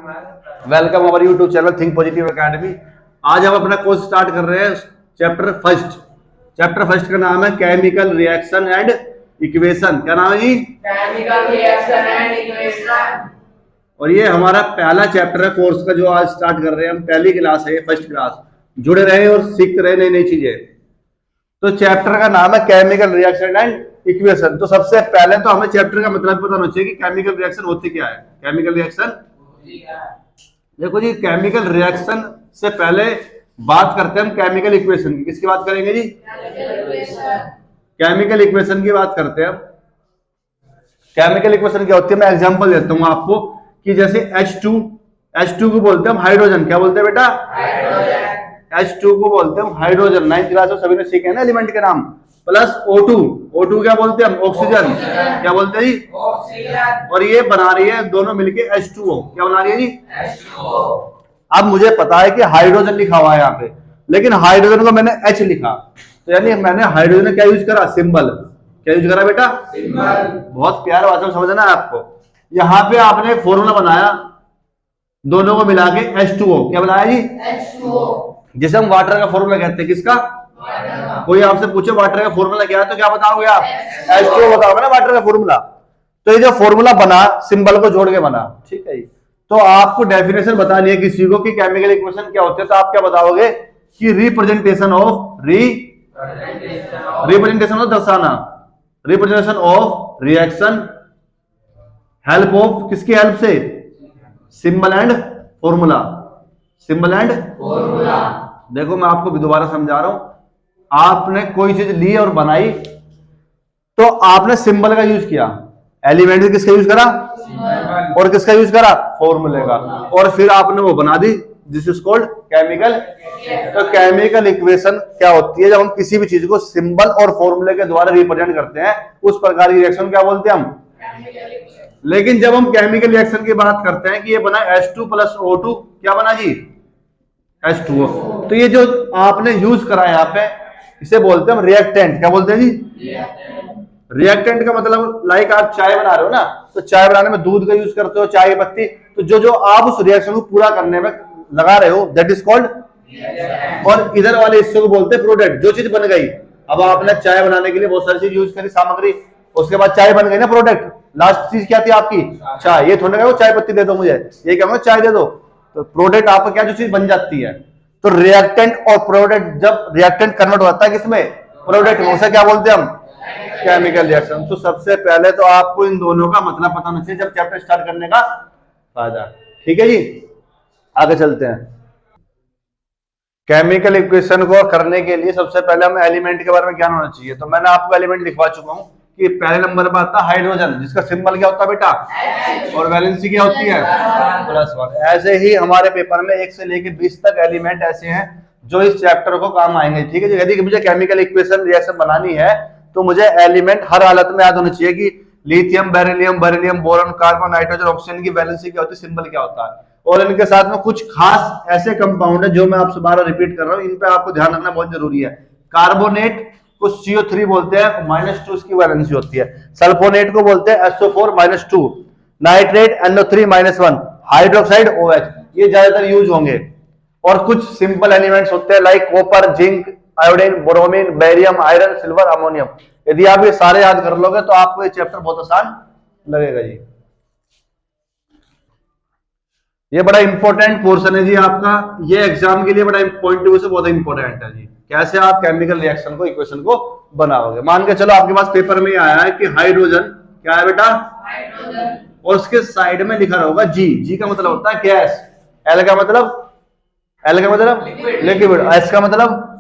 Welcome हमारे YouTube channel think positive academy. आज हम अपना कोर्स स्टार्ट कर रहे हैं चैप्टर फर्स्ट का नाम है केमिकल रिएक्शन एंड इक्वेशन। क्या नाम है जी? Chemical reaction and equation. और ये हमारा पहला चैप्टर है कोर्स का जो आज स्टार्ट कर रहे हैं हम। पहली क्लास है ये, फर्स्ट क्लास। जुड़े रहे और सीखते रहे नई नई चीजें। तो चैप्टर का नाम है केमिकल रिएक्शन एंड इक्वेशन। तो सबसे पहले तो हमें चैप्टर का मतलब पता होना चाहिए कि केमिकल रिएक्शन होती क्या है। केमिकल रिएक्शन, देखो जी, केमिकल रिएक्शन से पहले बात करते हैं हम केमिकल इक्वेशन की। किसकी बात करेंगे जी? केमिकल इक्वेशन की बात करते हैं हम। केमिकल इक्वेशन क्या होती है, मैं एग्जांपल देता हूं आपको कि जैसे H2 को बोलते हैं हम हाइड्रोजन। क्या बोलते हैं बेटा? H2 को बोलते हैं हम हाइड्रोजन। 9th क्लास में सभी ने सीखे हैं ना एलिमेंट के नाम। प्लस O2 क्या बोलते हैं हम? ऑक्सीजन। क्या बोलते हैं जी? ऑक्सीजन। और ये बना रही है दोनों मिलके H2O। क्या बना रही है जी? H2O। अब मुझे पता है कि हाइड्रोजन लिखा हुआ है यहाँ पे, लेकिन हाइड्रोजन को मैंने H लिखा, तो यानी मैंने हाइड्रोजन क्या यूज करा? सिंबल। क्या यूज करा बेटा? सिंबल। बहुत प्यारा भाषा में समझना है आपको। यहाँ पे आपने एक फॉर्मूला बनाया, दोनों को मिला के H2O। क्या बनाया जी? H2O। जिसे हम वाटर का फॉर्मूला कहते हैं। किसका? कोई आपसे पूछे वाटर का फॉर्मूला क्या है तो क्या बताओगे आप? H2O बताओगे ना वाटर का फॉर्मूला। तो ये जो फॉर्मूला बना, सिंबल को जोड़ के बना, ठीक है जी। तो आपको डेफिनेशन बतानी है किसी को कि केमिकल इक्वेशन क्या होती है, तो आप क्या बताओगे कि रिप्रेजेंटेशन ऑफ दर्शाना, representation of reaction, help of, किसकी हेल्प से? Symbol and formula. Symbol and formula. देखो मैं आपको दोबारा समझा रहा हूं। आपने कोई चीज ली और बनाई, तो आपने सिंबल का यूज किया। एलिमेंट किसका यूज करा? और किसका यूज करा? फॉर्मूले का। और फिर आपने वो बना दी, दिस इज कॉल्ड केमिकल। तो केमिकल इक्वेशन क्या होती है? जब हम किसी भी चीज को सिंबल और फॉर्मूले के द्वारा रिप्रेजेंट करते हैं, उस प्रकार की रिएक्शन क्या बोलते हैं हम? लेकिन जब हम केमिकल रिएक्शन की बात करते हैं कि ये बना H2 प्लस O2, क्या बना जी? H2O। तो ये जो आपने यूज करा है यहाँ पे, इसे बोलते हैं हम रिएक्टेंट। क्या बोलते हैं जी? रिएक्टेंट का मतलब लाइक आप चाय बना रहे हो ना, तो चाय बनाने में दूध का यूज करते हो, चाय पत्ती। तो जो आप उस रिएक्शन को पूरा करने में लगा रहे हो, दैट इज कॉल्ड। और इधर वाले हिस्से को बोलते हैं प्रोडक्ट। जो चीज बन गई, अब आपने चाय बनाने के लिए बहुत सारी चीज यूज करी, सामग्री, उसके बाद चाय बन गई ना, प्रोडक्ट। लास्ट चीज क्या थी आपकी? चाय। ये थोड़ा चाय पत्ती दे दो मुझे, ये क्या चाय दे दो। तो प्रोडक्ट आपका क्या, जो चीज बन जाती है। तो रिएक्टेंट और प्रोडक्ट, जब रिएक्टेंट कन्वर्ट होता है किसमें? प्रोडक्ट में, उसे क्या बोलते हैं हम? Chemical reaction. तो सबसे पहले तो आपको इन दोनों का मतलब पता होना चाहिए, जब चैप्टर स्टार्ट करने का फायदा। ठीक है जी, आगे चलते हैं। केमिकल इक्वेशन को करने के लिए सबसे पहले हमें एलिमेंट के बारे में ज्ञान होना चाहिए। तो मैंने आपको एलिमेंट लिखवा चुका हूं कि पहले नंबर पर आता है हाइड्रोजन, जिसका सिंबल क्या होता है बेटा? और वैलेंसी क्या होती है? +1। ऐसे ही हमारे पेपर में 1 से लेकर 20 तक एलिमेंट ऐसे हैं जो इस चैप्टर को काम आएंगे। ठीक है जी। यदि मुझे केमिकल इक्वेशन रिएक्शन बनानी है तो मुझे एलिमेंट हर हालत में याद होना चाहिए कि lithium, beryllium, boron, carbon, nitrogen, oxygen की वैलेंसी क्या होती है, सिंबल क्या होता है। और इनके साथ में कुछ खास ऐसे कंपाउंड है जो मैं आपसे बार रिपीट कर रहा हूं, इन पे आपको ध्यान रखना बहुत जरूरी है। कार्बोनेट को CO3 बोलते हैं, -2 उसकी वैलेंसी होती है। सल्फोनेट को बोलते हैं SO4 -2, nitrate NO3 -1, hydroxide OH। ये ज्यादातर यूज होंगे। और कुछ सिंपल एलिमेंट्स होते हैं like copper, zinc, iodine, bromine, barium, iron, silver, ammonium. यदि आप ये सारे याद कर लोगे तो आपको ये चैप्टर बहुत आसान लगेगा जी। ये बड़ा इंपॉर्टेंट पोर्शन है जी आपका। ये एग्जाम के लिए बड़ा पॉइंट ऑफ व्यू से बहुत इंपॉर्टेंट है जी। कैसे आप केमिकल रिएक्शन को, इक्वेशन को बनाओगे। मान के चलो आपके पास पेपर में आया है कि हाइड्रोजन क्या है बेटा? हाइड्रोजन। और उसके साइड में लिखा होगा जी का मतलब होता है गैस, L का मतलब लिक्विड, S का मतलब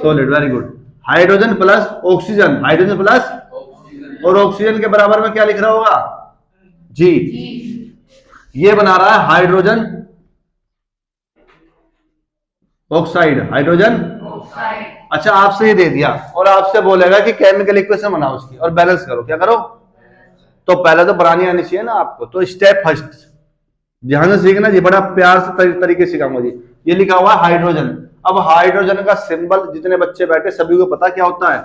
solid. Very good. Hydrogen plus oxygen, hydrogen plus, और ऑक्सीजन के बराबर में क्या लिख रहा होगा? जी। ये बना रहा है हाइड्रोजन ऑक्साइड, हाइड्रोजन ऑक्साइड। अच्छा, आपसे ये दे दिया और आपसे बोलेगा कि केमिकल इक्वेशन बनाओ उसकी और बैलेंस करो। क्या करो? तो पहले तो बनानी आनी चाहिए ना आपको। तो स्टेप फर्स्ट ध्यान से सीखना जी, बड़ा प्यार से तरीके से सिखाऊंगा जी। ये लिखा हुआ है हाइड्रोजन। अब हाइड्रोजन का सिंबल जितने बच्चे बैठे सभी को पता क्या होता है?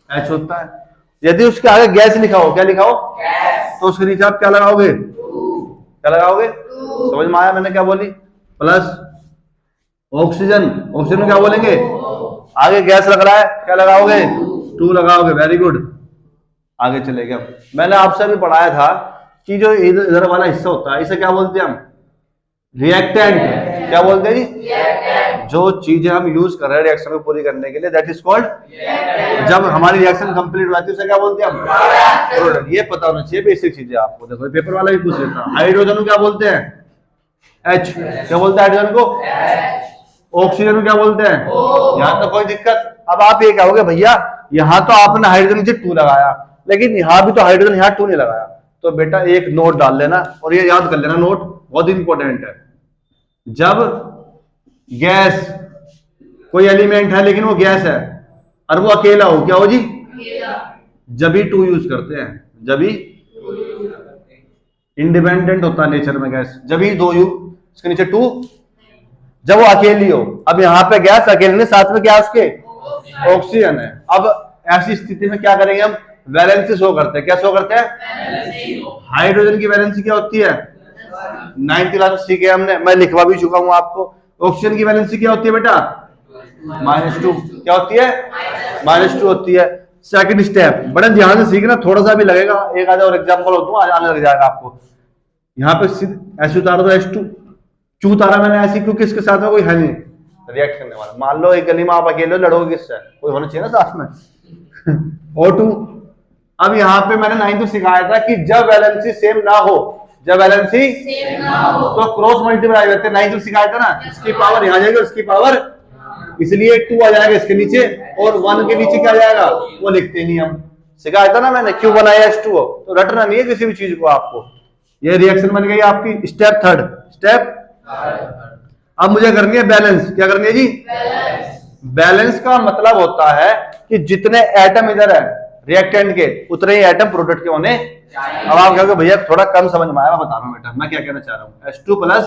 H होता है। यदि उसके आगे गैस लिखा हो, क्या लिखा हो? गैस, तो उसके नीचे आप क्या लगाओगे? क्या लगाओगे? समझ में आया मैंने क्या बोली? प्लस ऑक्सीजन, ऑक्सीजन में क्या बोलेंगे? आगे गैस लग रहा है, क्या लगाओगे? 2 लगाओगे। वेरी गुड, आगे चले गए। मैंने आपसे भी पढ़ाया था कि जो इधर वाला हिस्सा होता है इसे क्या बोलते हैं हम? रिएक्टेंट। क्या बोलते हैं जी? जो चीजें हम यूज कर रहे हैं रिएक्शन को पूरी करने के लिए, दैट इज कॉल्ड। जब हमारी रिएक्शन कंप्लीट हो जाती है उसे क्या बोलते हैं हम? प्रोडक्ट। ये पता होना चाहिए बेसिक चीजें आपको। देखो पेपर वाला भी पूछ लेता है। हाइड्रोजन को क्या बोलते हैं? H। क्या बोलते हैं हाइड्रोजन को? ऑक्सीजन को क्या बोलते हैं? यहाँ तो कोई दिक्कत। अब आप ये कहोगे भैया यहाँ तो आपने हाइड्रोजन नीचे 2 लगाया, लेकिन यहाँ भी तो हाइड्रोजन यहाँ 2 नहीं लगाया। तो बेटा एक नोट डाल लेना और ये याद कर लेना, नोट बहुत इंपॉर्टेंट है। जब गैस, कोई एलिमेंट है लेकिन वो गैस है और वो अकेला हो, क्या हो जी? जब ही 2 यूज करते हैं, जब ही इंडिपेंडेंट होता है नेचर में गैस, जब ही 2 यूज, इसके नीचे 2, जब वो अकेली हो। अब यहाँ पे गैस अकेले नहीं, साथ में क्या उसके? ऑक्सीजन है। अब ऐसी स्थिति में क्या करेंगे हम? वैलेंसी शो करते हैं। क्या शो करते हैं? हाइड्रोजन की वैलेंसी क्या होती है? 9th क्लास में सीखे हमने, मैं लिखवा भी चुका हूं आपको। ऑक्सीजन की वैलेंसी क्या होती है बेटा? -2। क्या होती है? -2 होती है। सेकंड स्टेप बड़े ध्यान से सीखना, थोड़ा सा भी लगेगा, एक आधा और एग्जांपल होता है, आने लग जाएगा आपको। यहाँ पे S उतारा तो H2, क्यों उतारा मैंने ऐसी? क्योंकि इसके साथ में कोई है नहीं रिएक्ट करने वाला। मान लो एक गली में आप अकेले लड़ोगे, किससे? कोई होना चाहिए ना साथ में। O2। अब यहाँ पे मैंने 9th में सिखाया था कि जब वैलेंसी सेम ना हो, जब वैलेंसी तो क्रॉस मल्टीप्लाई करते हैं। 9th में सिखाया था ना, इसकी पावर यहाँ जाएगी, इसकी पावर, इसलिए 2 आ जाएगा इसके नीचे और 1 के नीचे क्या आ जाएगा? वो लिखते नहीं हम। सिखाया था ना मैंने, क्यों बनाया H2O। तो रटना नहीं है किसी भी चीज को आपको। ये रिएक्शन बन गई आपकी स्टेप 3। स्टेप अब मुझे करनी है बैलेंस। क्या करनी है जी? बैलेंस का मतलब होता है कि जितने एटम इधर है रिएक्टेंट के, उतने ही एटम प्रोडक्ट के होने। अब आप कहोगे भैया थोड़ा कम समझ में आया, मैं बता रहा हूं बेटा मैं क्या कहना चाह रहा हूं। H2 plus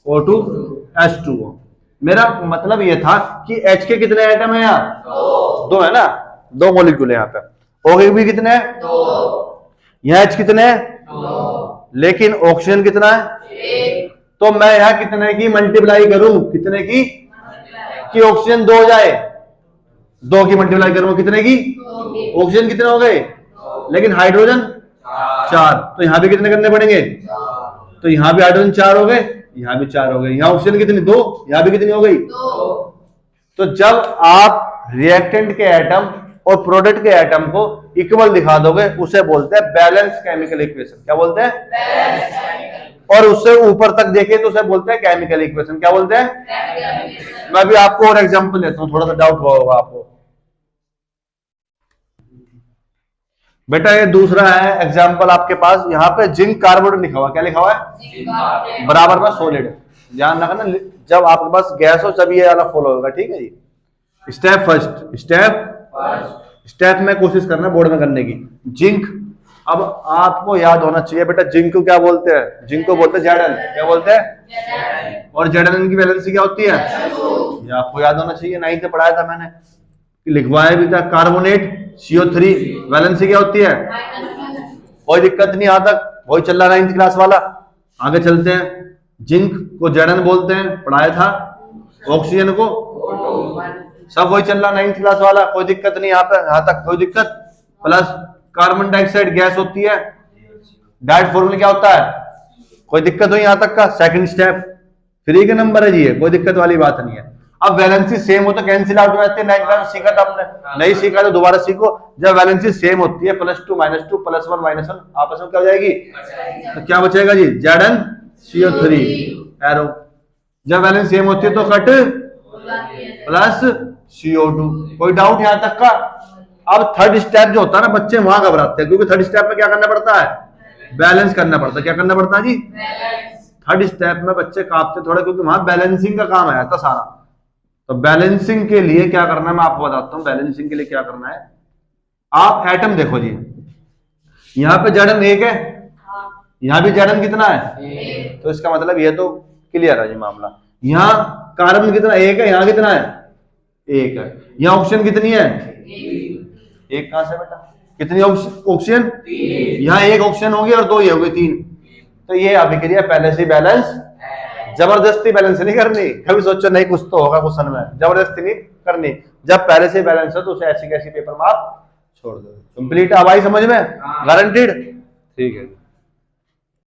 O2 H2O। मेरा मतलब ये था कि H के कितने एटम है? यहाँ 2 है ना, 2 मॉलिक्यूल है यहाँ पे। O के भी कितने हैं? 2। यहाँ H कितने हैं? 2। लेकिन ऑक्सीजन कितना है? 1। तो मैं यहाँ कितने की मल्टीप्लाई करूं? कितने की? कि ऑक्सीजन 2 हो जाए। 2 की मल्टीप्लाई करूं कितने की? ऑक्सीजन कितने हो गए? लेकिन हाइड्रोजन 4। तो यहां भी कितने करने पड़ेंगे? तो यहां भी हाइड्रोजन 4 हो गए, यहां भी 4 हो गए। यहां ऑक्सीजन कितनी? 2। यहां भी कितनी हो गई? 2। तो जब आप रिएक्टेंट के एटम और प्रोडक्ट के एटम को इक्वल दिखा दोगे उसे बोलते हैं बैलेंस केमिकल इक्वेशन। क्या बोलते हैं? Balance chemical. और उससे ऊपर तक देखें तो उसे बोलते हैं केमिकल इक्वेशन। क्या बोलते हैं? मैं भी आपको और एग्जांपल देता हूं, थोड़ा सा डाउट होगा आपको। बेटा ये दूसरा है एग्जांपल आपके पास, यहाँ पे जिंक कार्बोनेट लिखा हुआ। क्या लिखा हुआ है? बराबर में सॉलिड। ध्यान रखना जब आपके पास गैस हो तभी ये वाला फॉलो होगा, ठीक है जी। स्टेप फर्स्ट, स्टेप में कोशिश करना बोर्ड में करने की। जिंक, अब आपको याद होना चाहिए बेटा जिंक को क्या बोलते हैं? जिंक को बोलते हैं Zn। क्या बोलते हैं? और Zn की वैलेंसी क्या होती है? ये आपको याद होना चाहिए, 9th में पढ़ाया था मैंने, लिखवाया भी था। कार्बोनेट CO3 वैलेंसी क्या होती है? कोई दिक्कत नहीं यहाँ तक, वही चल रहा 9th क्लास वाला। आगे चलते हैं। जिंक को Zn बोलते हैं, पढ़ाया था। ऑक्सीजन को सब वही चल रहा 9th क्लास वाला, कोई दिक्कत नहीं यहाँ पे, यहाँ तक कोई दिक्कत। प्लस कार्बन डाइऑक्साइड गैस होती है, डाइट फॉर्मूला क्या होता है? कोई दिक्कत हो यहाँ तक का? सेकंड स्टेप फ्री के नंबर है जी, कोई दिक्कत वाली बात नहीं है। अब वैलेंसी सेम हो तो कैंसिल आउट हो जाते हैं। 9th क्लास सीखा था आपने, नहीं सीखा तो दोबारा सीखो। जब वैलेंसी सेम होती है +2 -2 +1 -1 आपस में क्या हो जाएगी? तो क्या बचेगा जी? Zn CO3 arrow. जब वैलेंसी सेम होती है तो कट प्लस CO2। कोई डाउट यहाँ तक का? अब थर्ड स्टेप जो होता है ना, बच्चे वहां घबराते हैं क्योंकि थर्ड स्टेप में क्या करना पड़ता है? बैलेंस करना पड़ता है। क्या करना पड़ता है जी? थर्ड स्टेप में बच्चे कांपते थोड़ा, क्योंकि वहां बैलेंसिंग का काम आया था सारा। तो बैलेंसिंग के लिए क्या करना है मैं आपको बताता हूं। बैलेंसिंग के लिए क्या करना है, आप एटम देखो जी, यहाँ पे Zn 1 है, यहाँ भी Zn कितना है? तो इसका मतलब ये तो क्लियर है जी मामला। यहाँ कार्बन कितना? 1 है। यहाँ कितना है? 1 है। यहाँ ऑक्सीजन कितनी है? 1 कहां से बेटा? कितनी ऑक्सीजन? यहाँ 1 ऑक्सीजन होगी और 2 ये हो गए 3। तो ये अभिक्रिया पहले से बैलेंस, जबरदस्ती बैलेंस नहीं करनी। कभी सोचो नहीं कुछ तो होगा क्वेश्चन में, जबरदस्ती नहीं करनी। जब पहले से बैलेंस हो तो उसे ऐसी कैसी पेपर में आप छोड़ दो। कंप्लीट अब आई समझ में, गारंटीड। ठीक है।